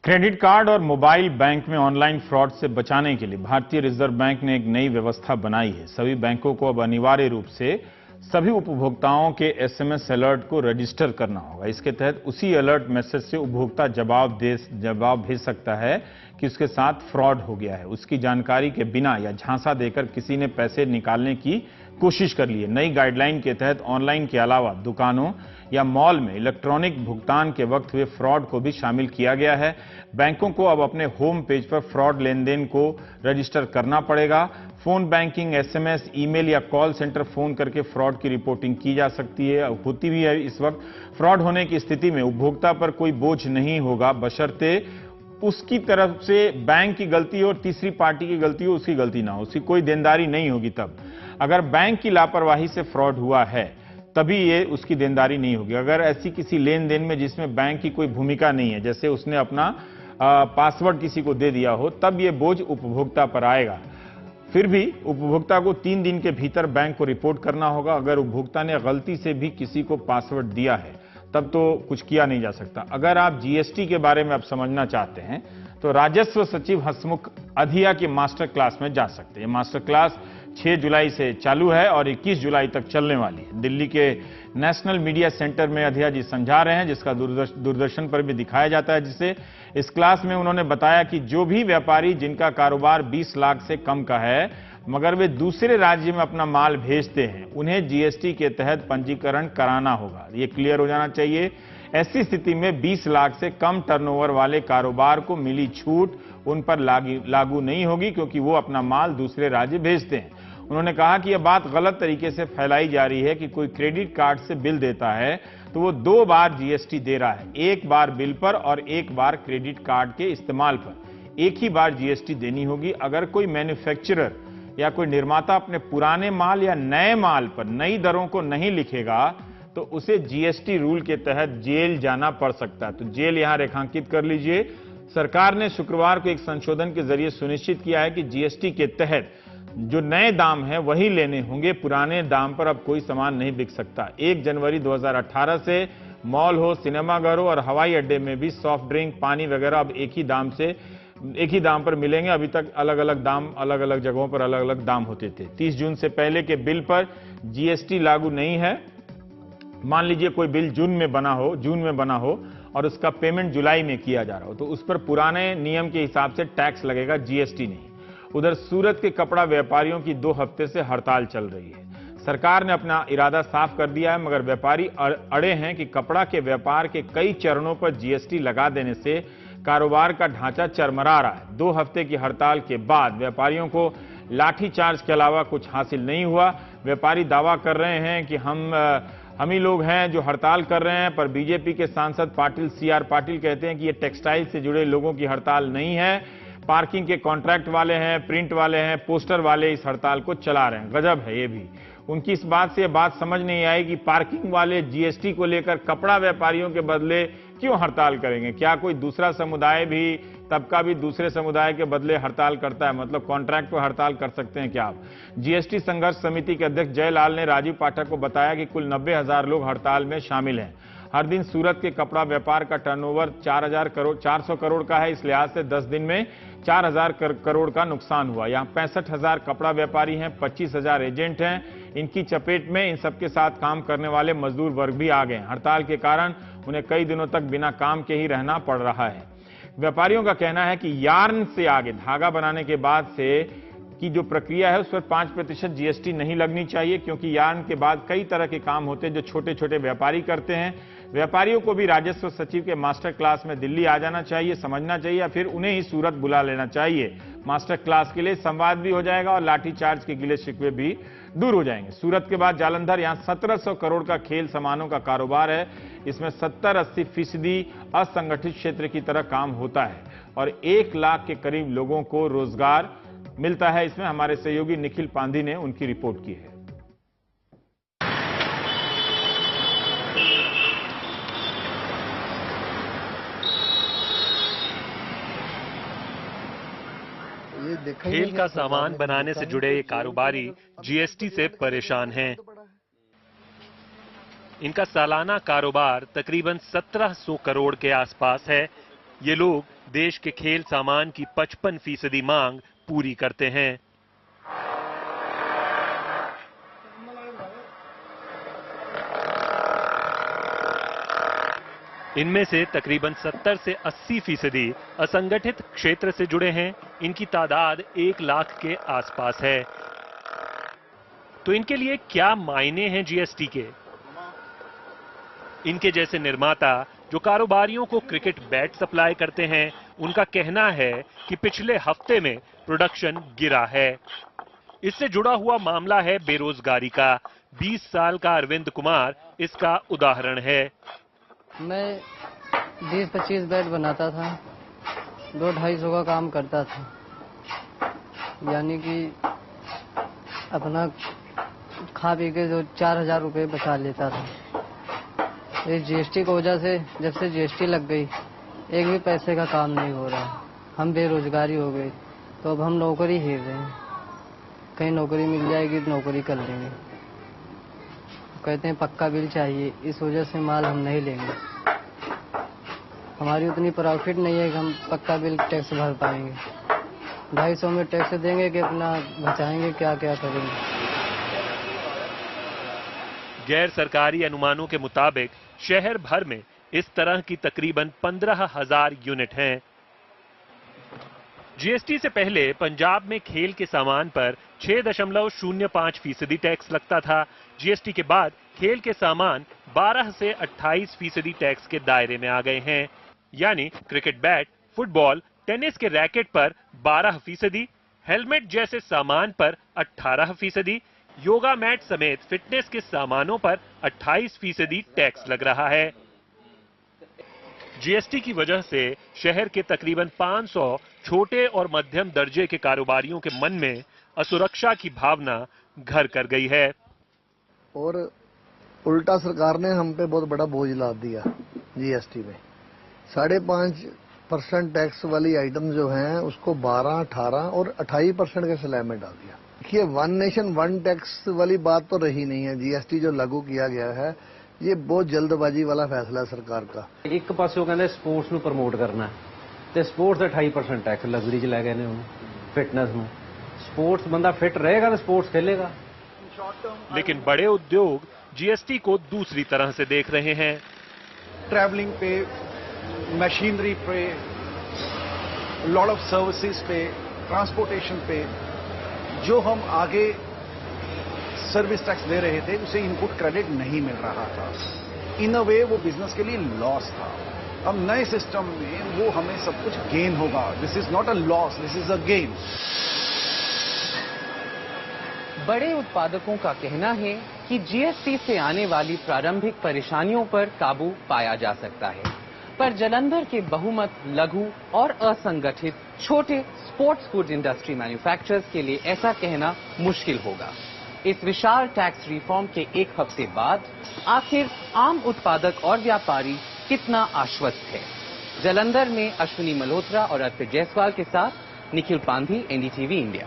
Credit card और mobile bank में online fraud से बचाने के लिए भारतीय रिजर्व बैंक ने एक नई व्यवस्था बनाई है। सभी बैंकों को अब अनिवार्य रूप से सभी उपभोक्ताओं के एसएमएस अलर्ट को रजिस्टर करना होगा। इसके तहत उसी अलर्ट मैसेज से उपभोक्ता जवाब भेज सकता है कि उसके साथ फ्रॉड हो गया है। उसकी जानकारी के बिना या झांसा देकर किसी ने पैसे निकालने की कोशिश कर ली है। नई गाइडलाइन के तहत ऑनलाइन के अलावा दुकानों या मॉल में इलेक्ट्रॉनिक भुगतान के वक्त हुए फ्रॉड को भी शामिल किया गया है। बैंकों को अब अपने होम पेज पर फ्रॉड लेनदेन को रजिस्टर करना पड़ेगा। फोन बैंकिंग, एसएमएस, ईमेल या कॉल सेंटर फोन करके फ्रॉड की रिपोर्टिंग की जा सकती है, होती भी है। इस वक्त फ्रॉड होने की स्थिति में उपभोक्ता पर कोई बोझ नहीं होगा, बशर्ते उसकी तरफ से बैंक की गलती हो और तीसरी पार्टी की गलती हो, उसकी गलती ना हो, उसकी कोई देनदारी नहीं होगी। तब अगर बैंक की लापरवाही से फ्रॉड हुआ है तभी ये उसकी देनदारी नहीं होगी। अगर ऐसी किसी लेन देन में जिसमें बैंक की कोई भूमिका नहीं है, जैसे उसने अपना पासवर्ड किसी को दे दिया हो, तब ये बोझ उपभोक्ता पर आएगा। फिर भी उपभोक्ता को 3 दिन के भीतर बैंक को रिपोर्ट करना होगा। अगर उपभोक्ता ने गलती से भी किसी को पासवर्ड दिया है तब तो कुछ किया नहीं जा सकता। अगर आप जीएसटी के बारे में अब समझना चाहते हैं तो राजस्व सचिव हसमुख अधिया की मास्टर क्लास में जा सकते हैं। मास्टर क्लास 6 जुलाई से चालू है और 21 जुलाई तक चलने वाली है। दिल्ली के नेशनल मीडिया सेंटर में अधिया जी समझा रहे हैं, जिसका दूरदर्शन पर भी दिखाया जाता है। जिसे इस क्लास में उन्होंने बताया कि जो भी व्यापारी जिनका कारोबार 20 लाख से कम का है मगर वे दूसरे राज्य में अपना माल भेजते हैं, उन्हें जीएसटी के तहत पंजीकरण कराना होगा। ये क्लियर हो जाना चाहिए। ऐसी स्थिति में 20 लाख से कम टर्नओवर वाले कारोबार को मिली छूट उन पर लागू नहीं होगी, क्योंकि वो अपना माल दूसरे राज्य भेजते हैं। उन्होंने कहा कि यह बात गलत तरीके से फैलाई जा रही है कि कोई क्रेडिट कार्ड से बिल देता है तो वो 2 बार जीएसटी दे रहा है, 1 बार बिल पर और 1 बार क्रेडिट कार्ड के इस्तेमाल पर। एक ही बार जीएसटी देनी होगी। अगर कोई मैन्युफैक्चरर या कोई निर्माता अपने पुराने माल या नए माल पर नई दरों को नहीं लिखेगा तो उसे जीएसटी रूल के तहत जेल जाना पड़ सकता है। तो जेल यहां रेखांकित कर लीजिए। सरकार ने शुक्रवार को एक संशोधन के जरिए सुनिश्चित किया है कि जीएसटी के तहत जो नए दाम हैं वही लेने होंगे। पुराने दाम पर अब कोई सामान नहीं बिक सकता। 1 जनवरी 2018 से मॉल हो, सिनेमाघर हो और हवाई अड्डे में भी सॉफ्ट ड्रिंक, पानी वगैरह अब एक ही दाम पर मिलेंगे। अभी तक अलग अलग दाम, अलग अलग जगहों पर अलग अलग दाम होते थे। 30 जून से पहले के बिल पर जीएसटी लागू नहीं है। मान लीजिए कोई बिल जून में बना हो और उसका पेमेंट जुलाई में किया जा रहा हो तो उस पर पुराने नियम के हिसाब से टैक्स लगेगा, जीएसटी नहीं। उधर सूरत के कपड़ा व्यापारियों की 2 हफ्ते से हड़ताल चल रही है। सरकार ने अपना इरादा साफ कर दिया है, मगर व्यापारी अड़े हैं कि कपड़ा के व्यापार के कई चरणों पर जीएसटी लगा देने से कारोबार का ढांचा चरमरा रहा है। 2 हफ्ते की हड़ताल के बाद व्यापारियों को लाठीचार्ज के अलावा कुछ हासिल नहीं हुआ। व्यापारी दावा कर रहे हैं कि हम ही लोग हैं जो हड़ताल कर रहे हैं, पर बीजेपी के सांसद सीआर पाटिल कहते हैं कि ये टेक्सटाइल से जुड़े लोगों की हड़ताल नहीं है। पार्किंग के कॉन्ट्रैक्ट वाले हैं, प्रिंट वाले हैं, पोस्टर वाले इस हड़ताल को चला रहे हैं। गजब है ये भी। उनकी इस बात से बात समझ नहीं आई कि पार्किंग वाले जीएसटी को लेकर कपड़ा व्यापारियों के बदले क्यों हड़ताल करेंगे। क्या कोई दूसरा समुदाय भी, तबका भी दूसरे समुदाय के बदले हड़ताल करता है? मतलब कॉन्ट्रैक्ट पर हड़ताल कर सकते हैं क्या आप? जीएसटी संघर्ष समिति के अध्यक्ष जयलाल ने राजीव पाठक को बताया कि कुल 90,000 लोग हड़ताल में शामिल हैं। हर दिन सूरत के कपड़ा व्यापार का टर्नओवर 400 करोड़ का है। इस लिहाज से 10 दिन में 4,000 करोड़ का नुकसान हुआ। यहाँ 65,000 कपड़ा व्यापारी हैं, 25,000 एजेंट हैं। इनकी चपेट में इन सबके साथ काम करने वाले मजदूर वर्ग भी आ गए। हड़ताल के कारण उन्हें कई दिनों तक बिना काम के ही रहना पड़ रहा है। व्यापारियों का कहना है कि यार्न से आगे धागा बनाने के बाद से की जो प्रक्रिया है उस पर 5% जीएसटी नहीं लगनी चाहिए, क्योंकि यार्न के बाद कई तरह के काम होते हैं जो छोटे छोटे व्यापारी करते हैं। व्यापारियों को भी राजस्व सचिव के मास्टर क्लास में दिल्ली आ जाना चाहिए, समझना चाहिए, या फिर उन्हें ही सूरत बुला लेना चाहिए। मास्टर क्लास के लिए संवाद भी हो जाएगा और लाठीचार्ज के गिले शिकवे भी दूर हो जाएंगे। सूरत के बाद जालंधर, यहां 1700 करोड़ का खेल सामानों का कारोबार है। इसमें 70-80% असंगठित क्षेत्र की तरह काम होता है और 1 लाख के करीब लोगों को रोजगार मिलता है। इसमें हमारे सहयोगी निखिल पांधी ने उनकी रिपोर्ट की है। खेल का सामान बनाने से जुड़े ये कारोबारी जीएसटी से परेशान हैं। इनका सालाना कारोबार तकरीबन 1700 करोड़ के आसपास है। ये लोग देश के खेल सामान की 55% मांग पूरी करते हैं। इनमें से तकरीबन 70 से 80% असंगठित क्षेत्र से जुड़े हैं। इनकी तादाद 1 लाख के आसपास है। तो इनके लिए क्या मायने हैं जीएसटी के? इनके जैसे निर्माता जो कारोबारियों को क्रिकेट बैट सप्लाई करते हैं, उनका कहना है कि पिछले हफ्ते में प्रोडक्शन गिरा है। इससे जुड़ा हुआ मामला है बेरोजगारी का। 20 साल का अरविंद कुमार इसका उदाहरण है। मैं 20-25 बैट बनाता था, 200-250 का काम करता था, यानी कि अपना खा पी के जो 4000 रुपये बचा लेता था। इस जीएसटी की वजह से जब से जीएसटी लग गई, एक भी पैसे का काम नहीं हो रहा। हम बेरोजगारी हो गए, तो अब हम नौकरी हेर रहे हैं। कहीं नौकरी मिल जाएगी तो नौकरी कर लेंगे। कहते हैं पक्का बिल चाहिए, इस वजह से माल हम नहीं लेंगे। हमारी उतनी प्रॉफिट नहीं है कि हम पक्का बिल टैक्स भर पाएंगे। 250 में टैक्स देंगे कि अपना बचाएंगे, क्या क्या करेंगे। गैर सरकारी अनुमानों के मुताबिक शहर भर में इस तरह की तकरीबन 15,000 यूनिट हैं। जीएसटी से पहले पंजाब में खेल के सामान पर 6.05% टैक्स लगता था। जीएसटी के बाद खेल के सामान 12 से 28% टैक्स के दायरे में आ गए हैं। यानी क्रिकेट बैट, फुटबॉल, टेनिस के रैकेट पर 12%, हेलमेट जैसे सामान पर 18%, योगा मैट समेत फिटनेस के सामानों पर 28% टैक्स लग रहा है। जीएसटी की वजह से शहर के तकरीबन 500 छोटे और मध्यम दर्जे के कारोबारियों के मन में असुरक्षा की भावना घर कर गई है। और उल्टा सरकार ने हम पे बहुत बड़ा बोझ लाद दिया। जीएसटी में 5.5% टैक्स वाली आइटम जो हैं उसको 12, 18 और 28% के स्लैब में डाल दिया। देखिए, वन नेशन वन टैक्स वाली बात तो रही नहीं है। जीएसटी जो लागू किया गया है, ये बहुत जल्दबाजी वाला फैसला है सरकार का। एक पासे वो कहते स्पोर्ट्स ਨੂੰ प्रमोट करना ਤੇ स्पोर्ट्स ਦਾ 28% टैक्स लग्जरी 'ਚ ਲੈ ਗਏ ਨੇ ਉਹਨੂੰ, फिटनेस ਨੂੰ। स्पोर्ट्स बंदा फिट रहेगा तो स्पोर्ट्स खेलेगा। लेकिन बड़े उद्योग जीएसटी को दूसरी तरह से देख रहे हैं। ट्रैवलिंग पे, मशीनरी पे, लॉट ऑफ सर्विसेज पे, ट्रांसपोर्टेशन पे जो हम आगे सर्विस टैक्स दे रहे थे उसे इनपुट क्रेडिट नहीं मिल रहा था। इन अ वे वो बिजनेस के लिए लॉस था। अब नए सिस्टम में वो हमें सब कुछ गेन होगा। This is not a loss, this is a gain. बड़े उत्पादकों का कहना है कि जीएसटी से आने वाली प्रारंभिक परेशानियों पर काबू पाया जा सकता है, पर जालंधर के बहुमत लघु और असंगठित छोटे स्पोर्ट्स फूड इंडस्ट्री मैन्युफैक्चरर्स के लिए ऐसा कहना मुश्किल होगा। इस विशाल टैक्स रिफॉर्म के एक हफ्ते बाद आखिर आम उत्पादक और व्यापारी कितना आश्वस्त है? जालंधर में अश्विनी मल्होत्रा और अर्पित जायसवाल के साथ निखिल पांधी, एनडीटीवी इंडिया।